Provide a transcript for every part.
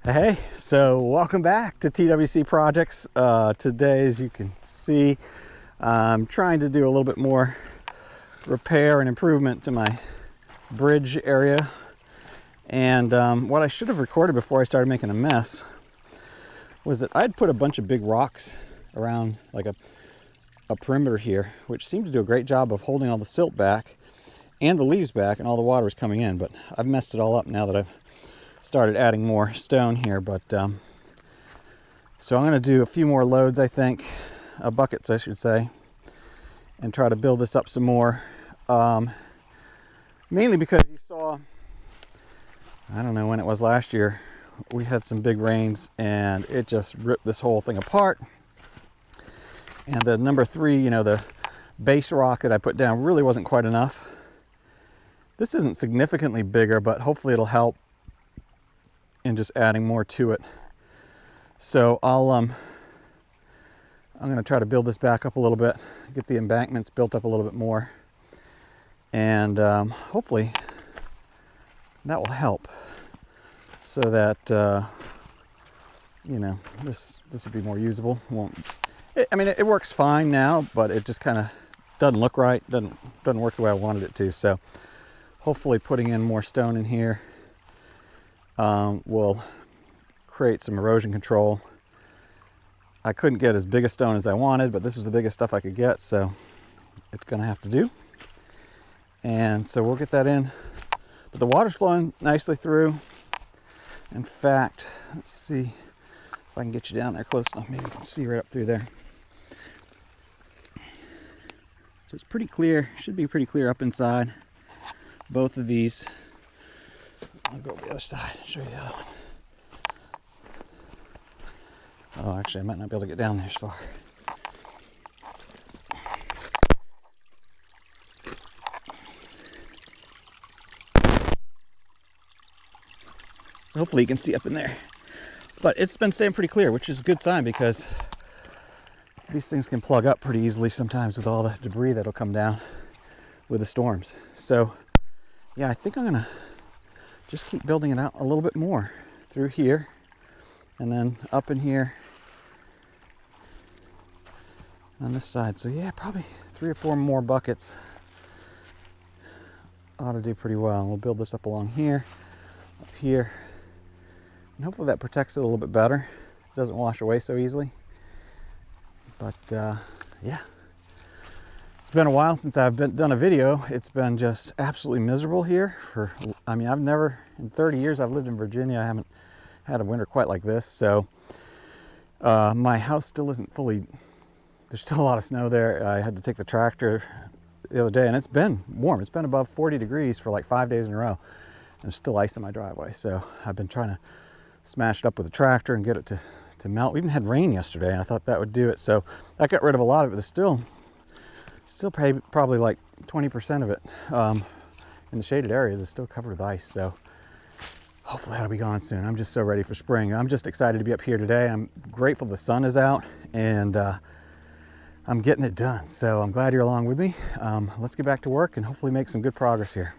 Hey, so welcome back to TWC Projects. Today, as you can see, I'm trying to do a little bit more repair and improvement to my bridge area. And what I should have recorded before I started making a mess was that I'd put a bunch of big rocks around like a perimeter here, which seemed to do a great job of holding all the silt back and the leaves back, and all the water was coming in. But I've messed it all up now that I've started adding more stone here. But so I'm going to do a few more loads, I think, buckets I should say, and try to build this up some more, mainly because you saw, I don't know when it was last year, we had some big rains and it just ripped this whole thing apart. And the number 3, you know, the base rock that I put down really wasn't quite enough. This isn't significantly bigger, but hopefully it'll help in just adding more to it. So I'm going to try to build this back up a little bit, get the embankments built up a little bit more, and hopefully that will help, so that you know, this will be more usable. I mean, it works fine now, but it just kind of doesn't look right, doesn't work the way I wanted it to. So hopefully putting in more stone in here will create some erosion control. I couldn't get as big a stone as I wanted, but this was the biggest stuff I could get, so it's gonna have to do. And so we'll get that in. But the water's flowing nicely through. In fact, let's see if I can get you down there close enough. Maybe you can see right up through there. So it's pretty clear, should be pretty clear up inside both of these. I'll go over the other side and show you the other one. Oh, actually, I might not be able to get down there as far. So hopefully you can see up in there. But it's been staying pretty clear, which is a good sign, because these things can plug up pretty easily sometimes with all the debris that'll come down with the storms. So yeah, I think I'm gonna just keep building it out a little bit more through here, and then up in here on this side. So yeah, probably 3 or 4 more buckets ought to do pretty well. We'll build this up along here, up here, and hopefully that protects it a little bit better. It doesn't wash away so easily. But yeah, it's been a while since I've done a video. It's been just absolutely miserable here. I mean, I've never, in 30 years I've lived in Virginia, I haven't had a winter quite like this. So my house still isn't fully, there's still a lot of snow there. I had to take the tractor the other day, and it's been warm. It's been above 40 degrees for like 5 days in a row. And there's still ice in my driveway. So I've been trying to smash it up with the tractor and get it to melt. We even had rain yesterday, and I thought that would do it. So that got rid of a lot of it. There's still probably like 20% of it in the shaded areas is still covered with ice. So hopefully that'll be gone soon. I'm just so ready for spring. I'm just excited to be up here today. I'm grateful the sun is out, and I'm getting it done. So I'm glad you're along with me. Let's get back to work and hopefully make some good progress here.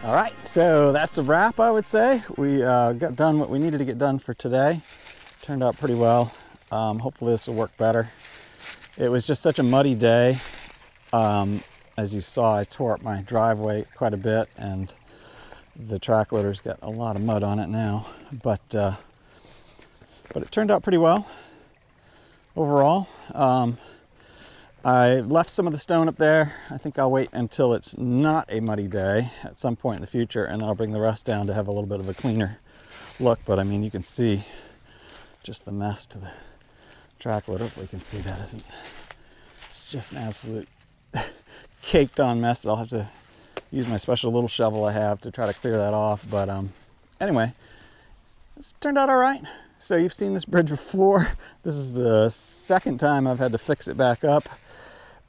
All right, so that's a wrap, I would say. We got done what we needed to get done for today. Turned out pretty well. Hopefully this will work better. It was just such a muddy day. As you saw, I tore up my driveway quite a bit, and the track loader's got a lot of mud on it now. But it turned out pretty well overall. I left some of the stone up there. I think I'll wait until it's not a muddy day at some point in the future, and I'll bring the rest down to have a little bit of a cleaner look. But I mean, you can see just the mess to the track loader. Hopefully you can see that isn't. It's just an absolute caked on mess. I'll have to use my special little shovel I have to try to clear that off. But anyway, it's turned out all right. So you've seen this bridge before. This is the second time I've had to fix it back up.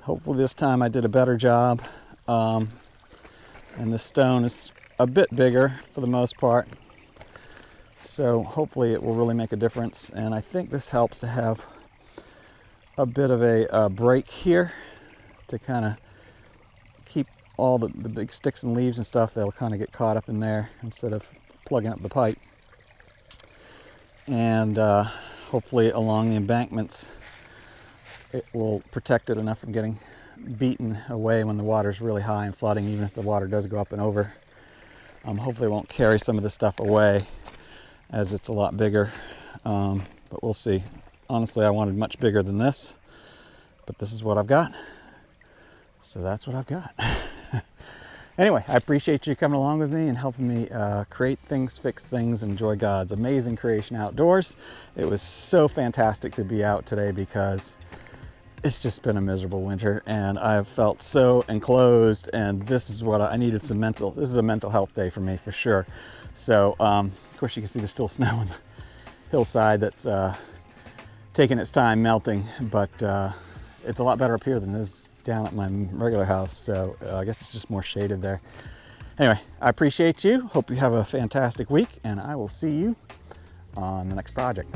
Hopefully this time I did a better job. And the stone is a bit bigger for the most part. So hopefully it will really make a difference. And I think this helps to have a bit of a break here to kind of keep all the big sticks and leaves and stuff. They'll kind of get caught up in there instead of plugging up the pipe. And hopefully along the embankments it will protect it enough from getting beaten away when the water's really high and flooding, even if the water does go up and over. Hopefully it won't carry some of this stuff away as it's a lot bigger, but we'll see. Honestly, I wanted much bigger than this, but this is what I've got, so that's what I've got. Anyway, I appreciate you coming along with me and helping me create things, fix things, enjoy God's amazing creation outdoors. It was so fantastic to be out today because it's just been a miserable winter and I've felt so enclosed, and this is what I needed. This is a mental health day for me for sure. So of course you can see there's still snow on the hillside that's taking its time melting, but it's a lot better up here than it is down at my regular house. So I guess it's just more shaded there. Anyway, I appreciate you. Hope you have a fantastic week, and I will see you on the next project.